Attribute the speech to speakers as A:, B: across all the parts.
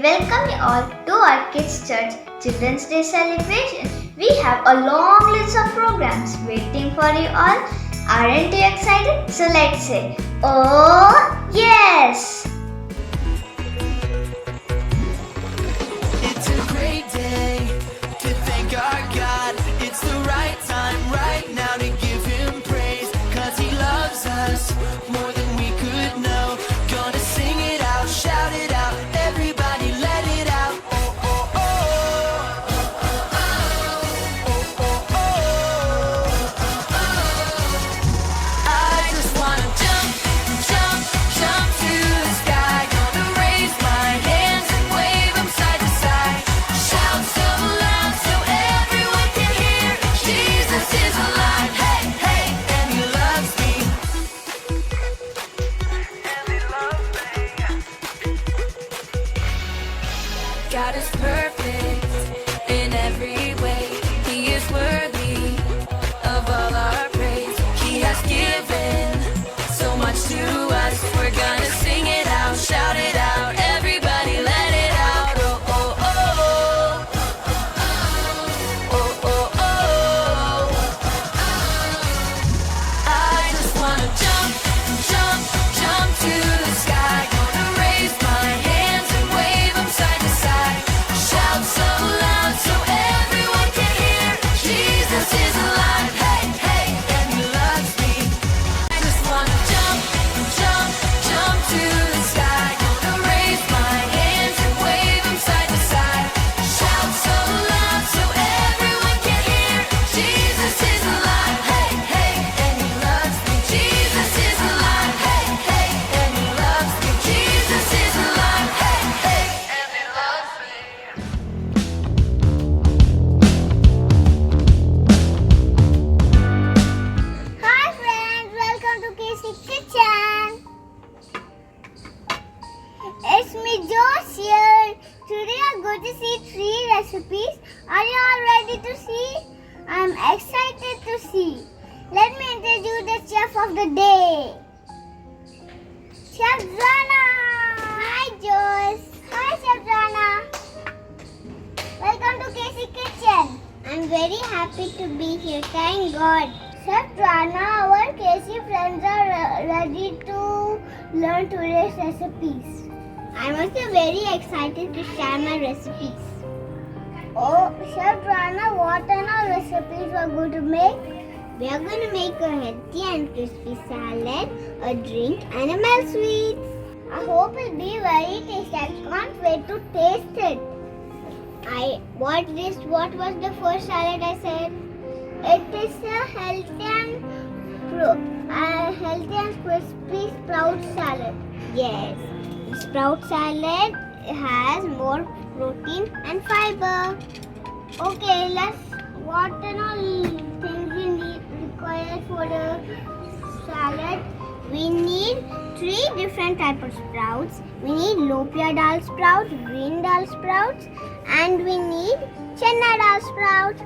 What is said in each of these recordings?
A: welcome you all to our Kids Church Children's Day celebration. We have a long list of programs waiting for you all. Aren't you excited? So let's say, oh yes!
B: It's a great day to thank our God. It's the right time right now to give Him praise. 'Cause He loves us more than we could know. Gonna sing it out, shout it out. Everybody let it out. Oh, oh, oh. Oh, oh, oh. I just wanna jump, jump, jump to the sky. Gonna raise my hands and wave them side to side. Shout so loud so everyone can hear. Jesus is alive, hey, hey, and He loves me. And He loves me. God is perfect in every way. He is worthy of all our praise. He has given so much to us. We're gonna sing it out, shout it out. Everybody let it out. Oh, oh, oh. Oh, oh, oh. I just wanna jump, jump, jump to the sky. Gonna raise my hands and wave them side to side. Shout so loud so everyone can hear. Jesus is alive, hey, hey, and He loves me. I just wanna jump, jump, jump to the sky. Gonna raise my hands and wave them side to side. Shout so loud so everyone can hear. Jesus is alive, hey, hey, and He loves me. Jesus is alive, hey, hey, and He loves me. Jesus is alive, hey, hey, and He loves me.
C: Hi friends, welcome to Casey Kitchen. It's me Josh here. Today I'm going to see 3 recipes. Are you all ready to see? I'm excited to see. Let me introduce the chef of the day. Chef Zana. Hi Josh. Hi Chef Zana. Welcome to Casey Kitchen. I'm very happy to be here. Thank God. Chef Rana, our Casey friends are ready to learn today's recipes. I'm also very excited to share my recipes. Oh, Chef Rana, what are our recipes we are going to make? We are going to make a healthy and crispy salad, a drink, and a milk sweet. I hope it will be very tasty. I can't wait to taste it. What was the first salad I said? It is a healthy and crispy sprout salad. Yes, sprout salad has more protein and fiber. Okay, what are all things we need required for the salad? We need 3 different types of sprouts. We need lopia dal sprouts, green dal sprouts, and we need chana dal sprouts.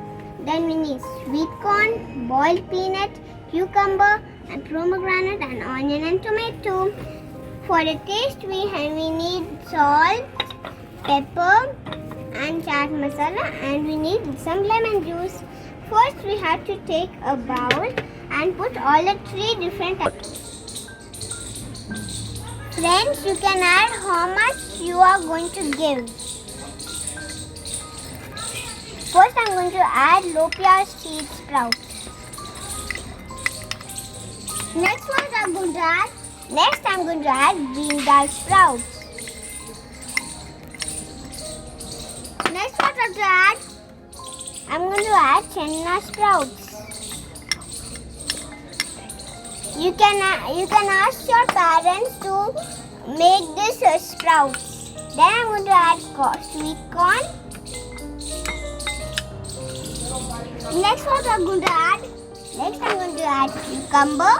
C: Then we need sweet corn, boiled peanut, cucumber, and pomegranate, and onion and tomato. For the taste, we need salt, pepper, and chaat masala, and we need some lemon juice. First, we have to take a bowl and put all the 3 different types. Friends, you can add how much you are going to give. First, I'm going to add lopia seed sprout. Next, I'm going to add green dal sprouts. Next, I'm going to add chana sprouts. You can ask your parents to make this sprouts. Then I'm going to add sweet corn. Next, I'm going to add cucumber.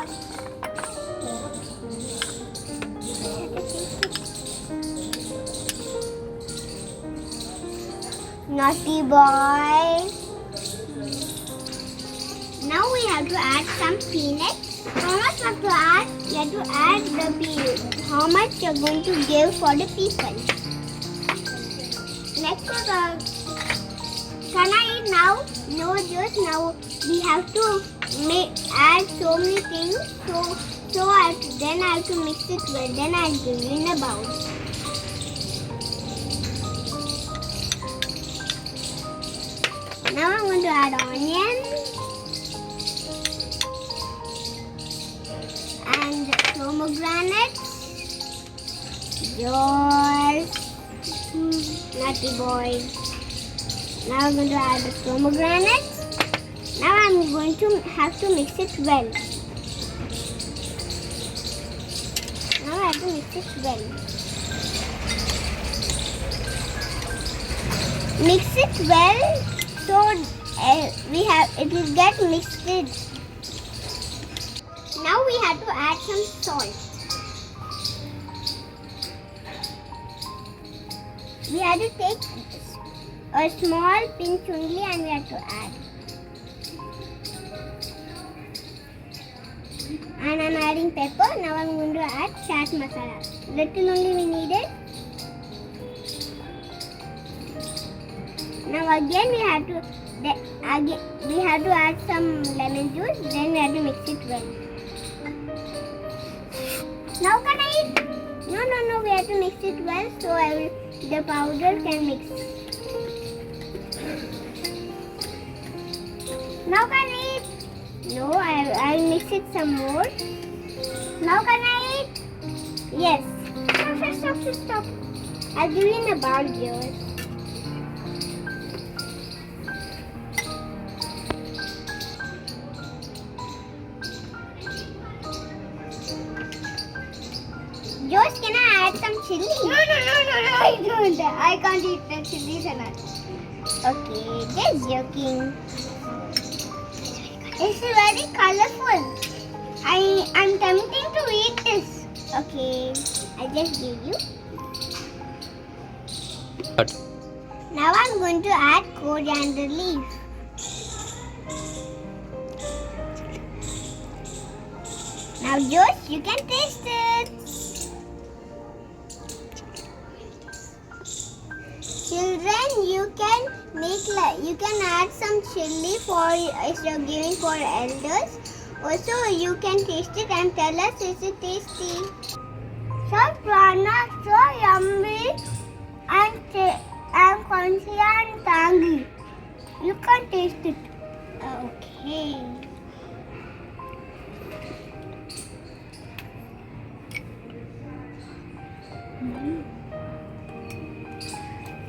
C: Naughty boy. Now we have to add some peanuts. How much we have to add? You have to add how much you're going to give for the people. Next product. Can I eat now? No, just now. We have to add so many things. Then I have to mix it well. Then I'll give you in a bowl. Now I'm going to add onion and pomegranate. Yours, naughty boy. Now I'm going to add the pomegranate. Now I'm going to have to mix it well. Now I have to mix it well. Mix it well so it will get mixed. Now we have to add some salt. We have to take a small pinch only and we have to add. And I'm adding pepper. Now I'm going to add chaat masala. Little only we need it. Now again we have to add some lemon juice. Then we have to mix it well. Now can I eat? No. We have to mix it well so the powder can mix. Now can I eat? No, I'll mix it some more. Now can I eat? Yes. Stop. I'll give you in a bowl, yours. Josh, can I add some chili? No, I don't. I can't eat the chilies and all. Okay, just joking. It's very colorful. I'm tempting to eat this. Okay, I just give you. Now I'm going to add coriander leaf. Now Josh, you can taste it. Children, you can add some chili for if you're giving for elders. Also, you can taste it and tell us is it tasty. So prana, so yummy and crunchy and tangy. You can taste it. Okay.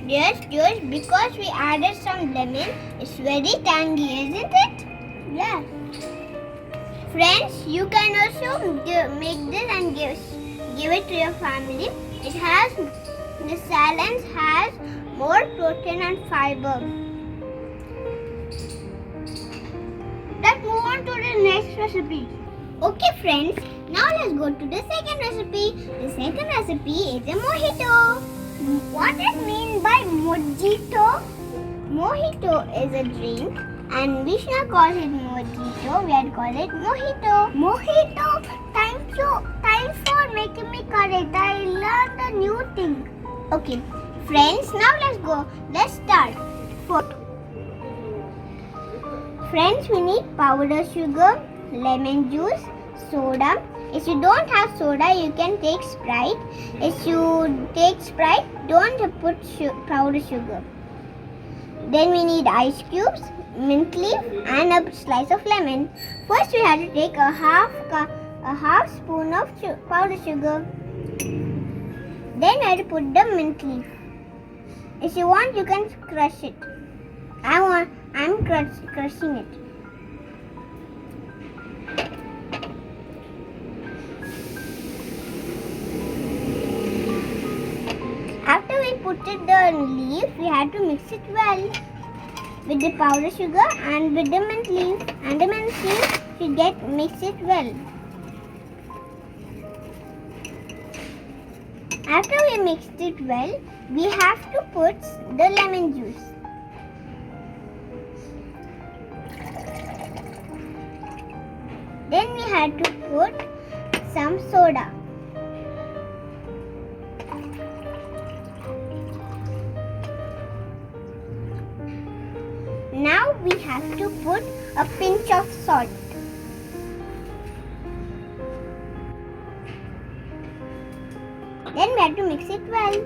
C: Yes, because we added some lemon, it's very tangy, isn't it? Yes. Friends, you can also make this and give it to your family. The salad has more protein and fiber. Let's move on to the next recipe. Okay friends, now let's go to the second recipe. The second recipe is a mojito. What does it mean by mojito? Mojito is a drink and Vishnu calls it mojito. We had called it mojito. Mojito, thanks for making me correct. I learned a new thing. Okay, friends, now let's go. Let's start. Friends, we need powdered sugar, lemon juice, soda. If you don't have soda, you can take Sprite. If you take Sprite, don't put powdered sugar. Then we need ice cubes, mint leaf, and a slice of lemon. First, we have to take a half spoon of powdered sugar. Then I have to put the mint leaf. If you want, you can crush it. I'm crushing it. After we put the leaf, we have to mix it well with the powdered sugar and with the mint leaf. And the mint leaf should mix it well. After we mixed it well, we have to put the lemon juice. Then we had to put some soda. have to put a pinch of salt. Then we have to mix it well.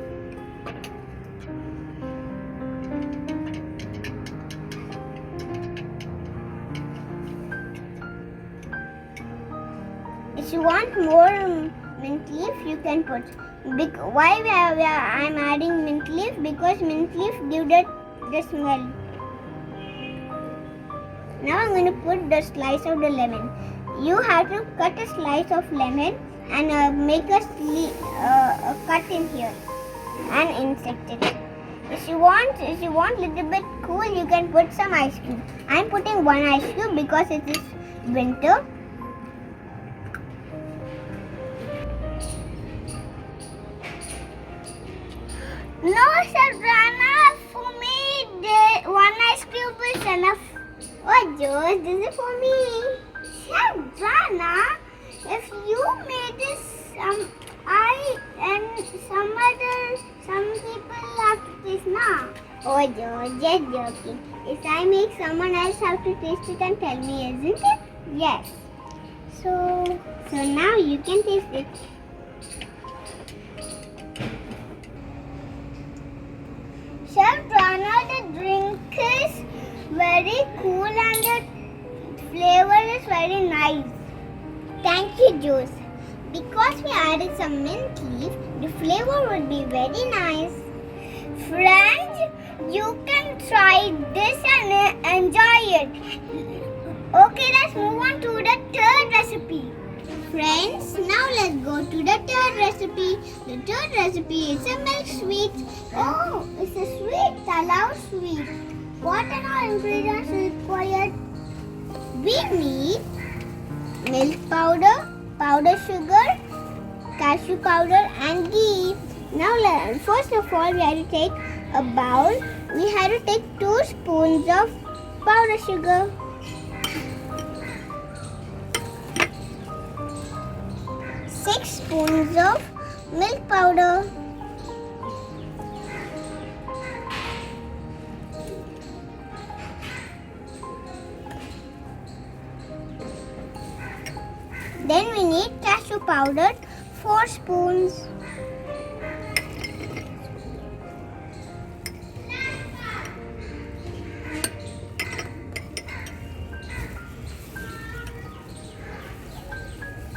C: If you want more mint leaf, you can put. Why I'm adding mint leaf? Because mint leaf gives the smell. Now I'm going to put the slice of the lemon. You have to cut a slice of lemon and make a cut in here and insect it. If you want little bit cool, you can put some ice cube. I'm putting one ice cube because it is winter. No, Sabrina, for me, one ice cube is enough. Oh, George, this is for me. Sabrina, if you made this, I and some people have to taste now. Oh, George, just joking. If I make someone else have to taste it and tell me, isn't it? Yes. So now you can taste it. Sabrina, the drink is very cool and the flavor is very nice. Thank you, Juice. Because we added some mint leaf, the flavor would be very nice. Friends, you can try this and enjoy it. Okay, let's move on to the third recipe. Friends, now let's go to the third recipe. The third recipe is a milk sweet. Oh, it's a sweet tallow sweet. What are all ingredients required? We need milk powder, powdered sugar, cashew powder and ghee. Now first of all we have to take a bowl. We have to take 2 spoons of powdered sugar. 6 spoons of milk powder. Then we need cashew powder, 4 spoons.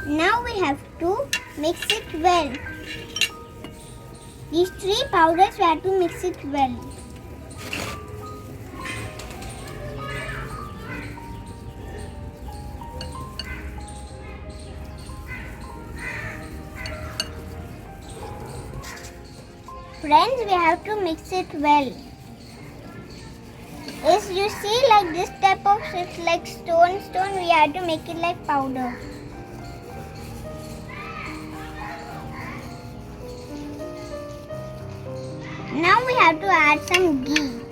C: Now we have to mix it well. These 3 powders we have to mix it well. Friends, we have to mix it well. As you see, like this type of it's like stone, we have to make it like powder. Now we have to add some ghee.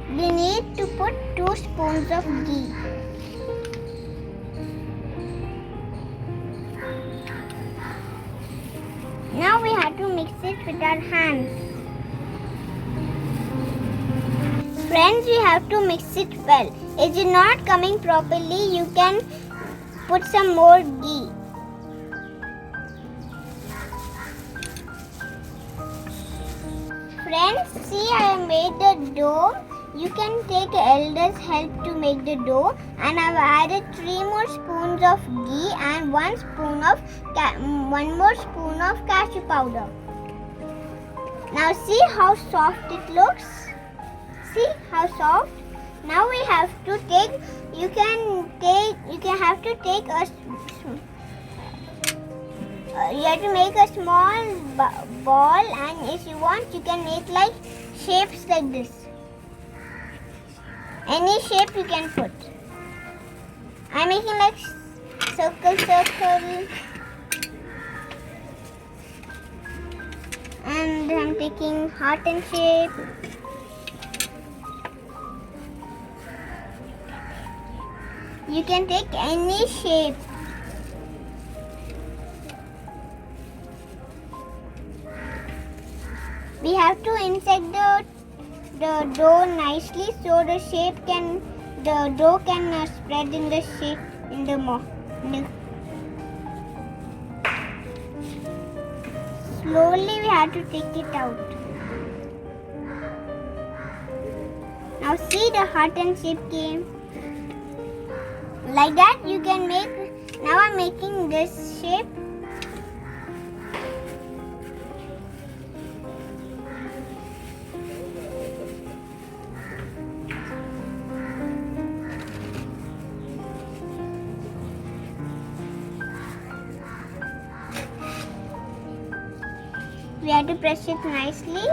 C: We need to put 2 spoons of ghee. Now we have to mix it with our hands. Friends, we have to mix it well. If it's not coming properly, you can put some more ghee. Friends, see, I have made the dough. You can take elder's help to make the dough, and I've added 3 more spoons of ghee and 1 more spoon of cashew powder. Now see how soft it looks. See how soft. Now we have to take. You have to take a. You have to make a small ball, and if you want, you can make like shapes like this. Any shape you can put. I'm making like circle. And I'm taking heart and shape. You can take any shape. We have to insert the dough nicely so the dough can spread in the shape in the Slowly we have to take it out. Now see the heart and shape came. Like that you can make. Now I'm making this shape. We have to press it nicely.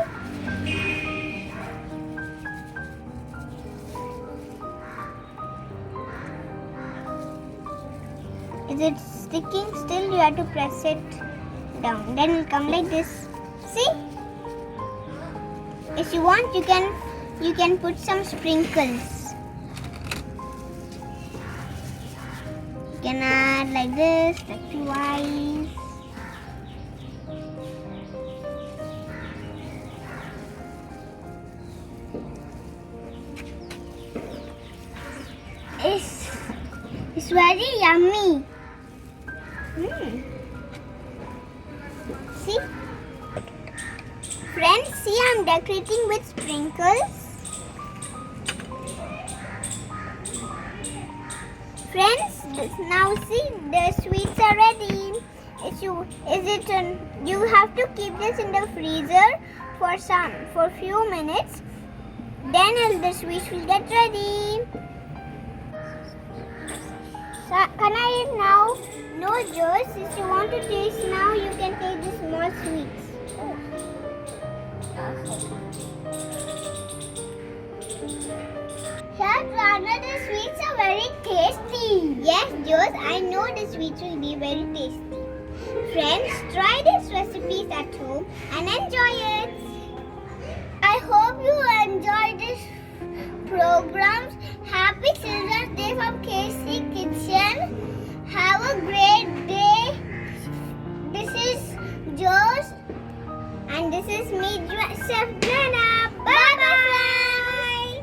C: Is it sticking still? You have to press it down. Then it will come like this. See? If you want, you can put some sprinkles. You can add like this, like twice. It's very yummy. See? Friends, see I'm decorating with sprinkles. Friends, now see the sweets are ready. You have to keep this in the freezer for few minutes. Then the sweets will get ready. So, can I eat now? No, Joyce. If you want to taste now, you can take the small sweets. Here, Rana, the sweets are very tasty. Yes, Joyce. I know the sweets will be very tasty. Friends, try these recipes at home and enjoy it. I hope you enjoyed this program. Happy Children's Day from KC Kitchen. Have a great day. This is Josh and this is me, Chef Jana. Bye bye.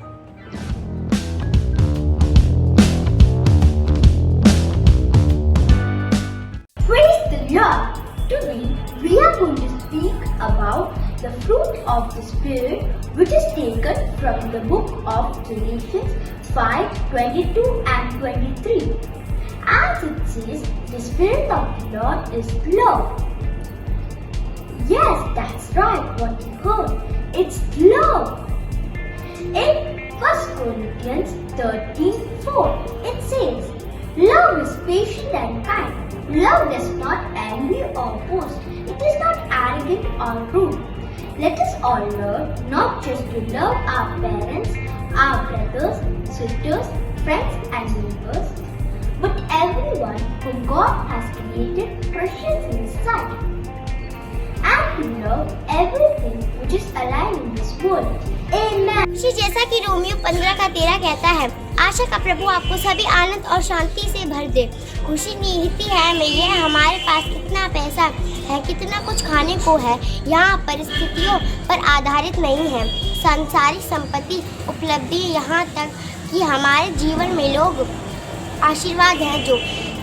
D: Praise the Lord! Today we are going to speak about the fruit of the Spirit, which is taken from the book of Galatians 5:22 and 23. As it says, the Spirit of the Lord is love. Yes, that's right, what you heard. It's love. In 1 Corinthians 13:4, it says, love is patient and kind. Love does not envy or boast. It is not arrogant or rude. Let us all learn not just to love our parents, our brothers, sisters, friends and neighbors, but everyone whom God has created precious in His sight, and to love everything which is alive in this world. Amen.
C: जैसा कि Romeo 15:13 कहता है, आशा का प्रभु आपको सभी आनंद और शांति से भर दे। खुशी निहित है में ये हमारे पास कितना पैसा है, कितना कुछ खाने को है, यहाँ परिस्थितियों पर आधारित नहीं है। सांसारिक संपत्ति उपलब्धि यहाँ तक कि हमारे जीवन में लोग आशीर्वाद हैं जो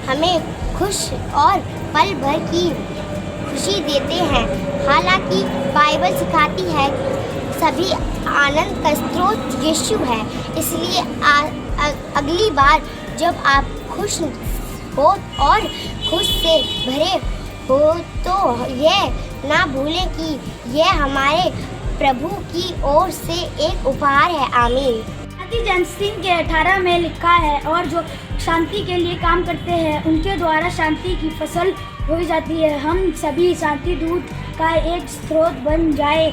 C: हमें खुश और पल भर की खुशी देते हैं। हालांकि बाइबल सिखाती है सभी आनंद का स्रोत यीशु है, इसलिए अगली बार जब आप खुश हो और खुश से भरे हो तो यह ना भूलें कि यह हमारे प्रभु की ओर से एक उपहार है। आमीन।
E: जनसिंह के 18 में लिखा है, और जो शांति के लिए काम करते हैं उनके द्वारा शांति की फसल हो जाती है। हम सभी शांति दूत का एक स्रोत बन जाए।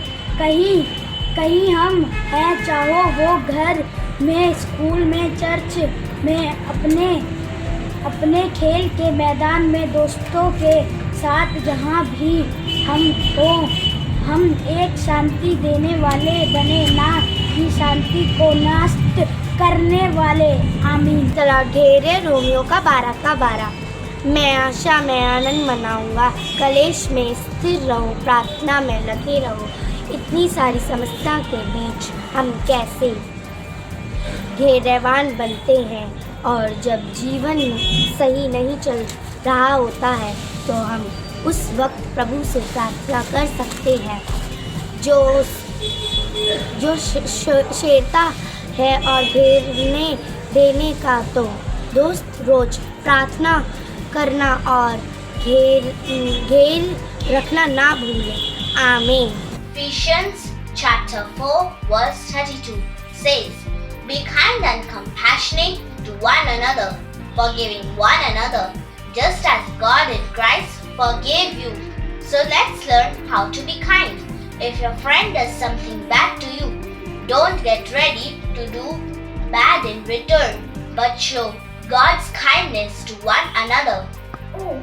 E: कहीं हम हैं, चाहो वो घर में, स्कूल में, चर्च में, अपने खेल के मैदान में, दोस्तों के साथ, जहाँ भी हम हो, हम एक शांति देने वाले बने, ना कि शांति को नष्ट करने वाले। आमीन।
C: चला घेरे रोमियो का 12 मैं आशा में आनंद मनाऊंगा, कलेश में स्थिर रहो, प्रार्थना में लगे रहो, इतनी सारी समस्या के बीच हम कैसे धैर्यवान बनते हैं और जब जीवन सही नहीं चल रहा होता है तो हम उस वक्त प्रभु से प्रार्थना कर सकते हैं जो शेरता है और धैर्य देने का तो दोस्त रोज प्रार्थना करना और घेर रखना ना भूलें। आमीन।
A: Ephesians chapter 4 verse 32 says, "Be kind and compassionate to one another, forgiving one another, just as God in Christ forgave you." So let's learn how to be kind. If your friend does something bad to you, don't get ready to do bad in return, but show God's kindness to one another.
C: Oh,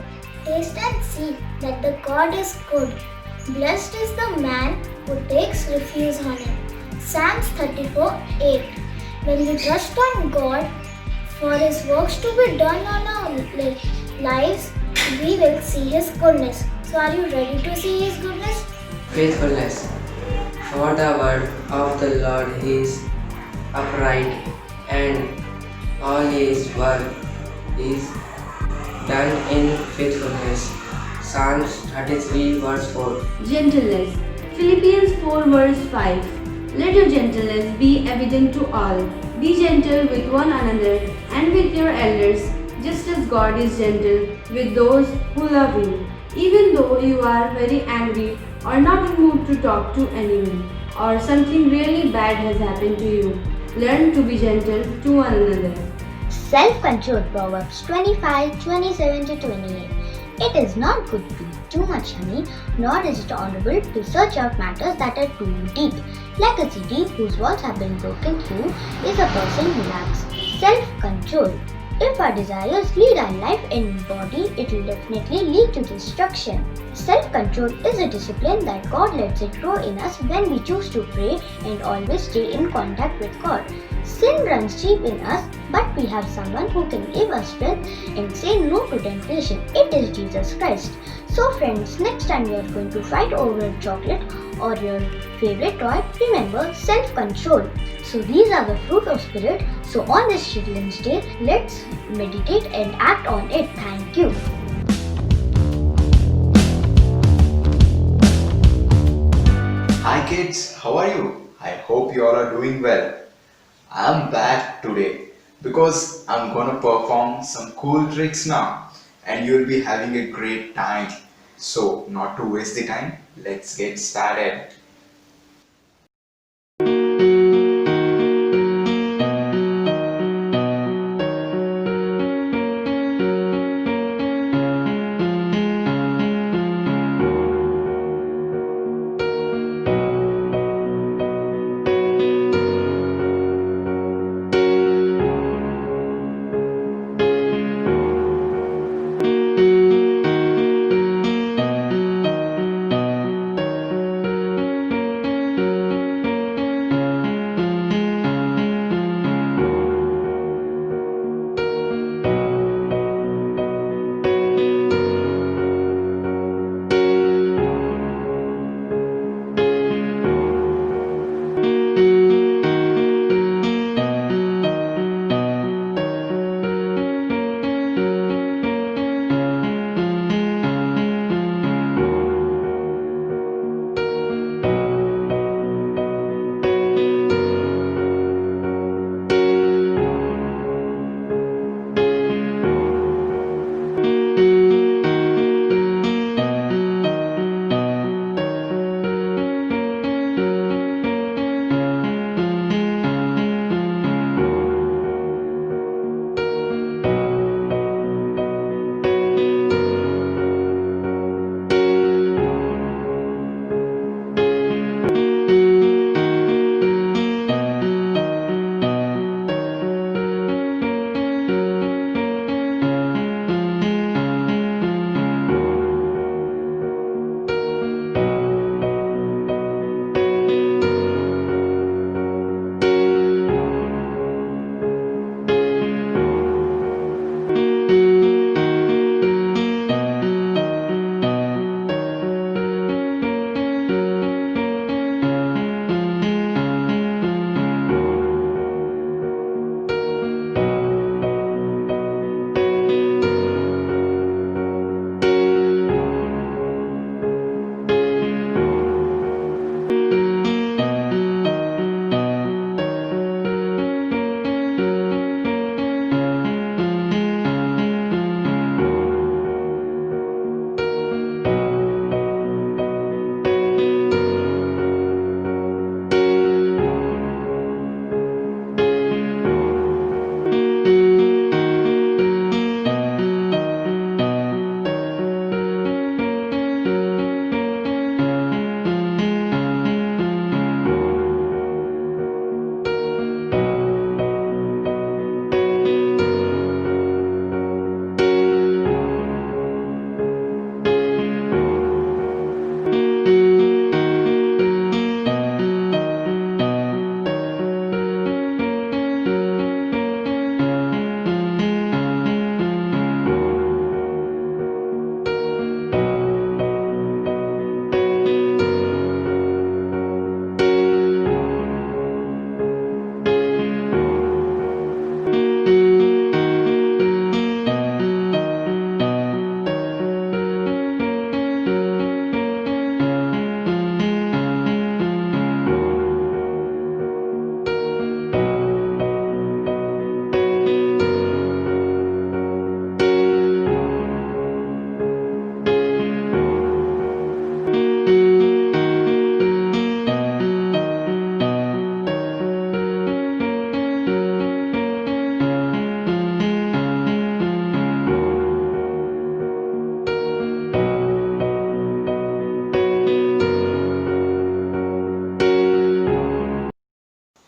C: taste and see that the God is good. Blessed is the man who takes refuge on him. Psalms 34:8. When we trust on God for His works to be done on our lives, we will see His goodness. So are you ready to see His goodness?
F: Faithfulness. For the word of the Lord is upright, and all His work is done in faithfulness. Psalms 33 verse 4.
G: Gentleness. Philippians 4 verse 5. Let your gentleness be evident to all. Be gentle with one another and with your elders, just as God is gentle with those who love Him. Even though you are very angry or not in mood to talk to anyone, or something really bad has happened to you, learn to be gentle to one another.
A: Self-control. Proverbs 25:27-28. It is not good to eat too much honey, nor is it honorable to search out matters that are too deep. Like a city whose walls have been broken through is a person who lacks self-control. If our desires lead our life in body, it will definitely lead to destruction. Self-control is a discipline that God lets it grow in us when we choose to pray and always stay in contact with God. Sin runs deep in us, but we have someone who can give us strength and say no to temptation. It is Jesus Christ. So friends, next time you are going to fight over chocolate or your favorite toy, remember self-control. So these are the fruit of spirit. So on this Children's Day, let's meditate and act on it. Thank you.
H: Hi kids, how are you? I hope you all are doing well. I'm back today because I'm gonna perform some cool tricks now and you'll be having a great time. So, not to waste the time, let's get started.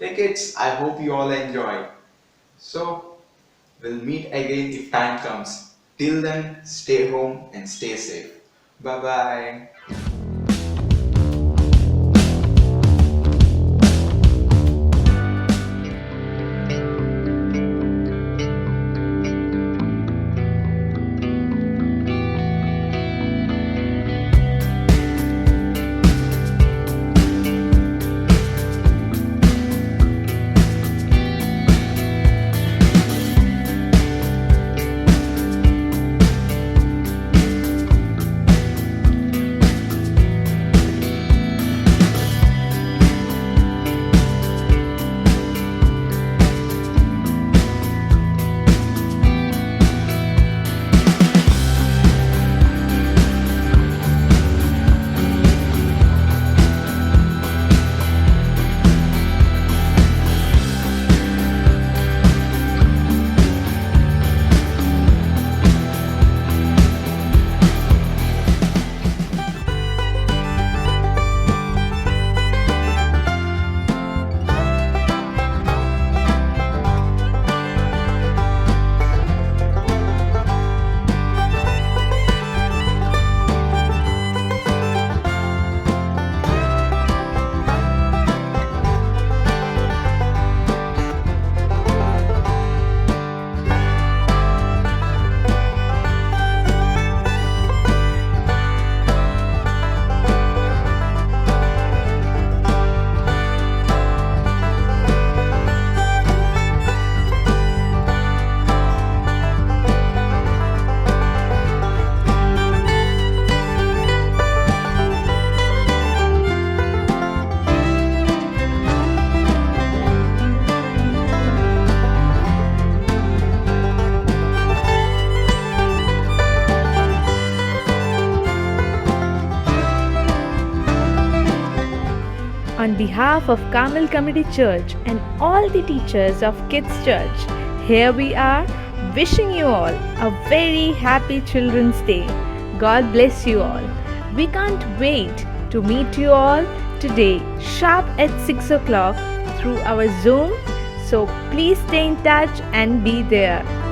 H: Hey kids, I hope you all enjoy. So, we'll meet again if time comes. Till then, stay home and stay safe. Bye bye.
I: On behalf of Carmel Community Church and all the teachers of Kids Church, here we are wishing you all a very happy Children's Day. God bless you all. We can't wait to meet you all today sharp at 6 o'clock through our Zoom. So please stay in touch and be there.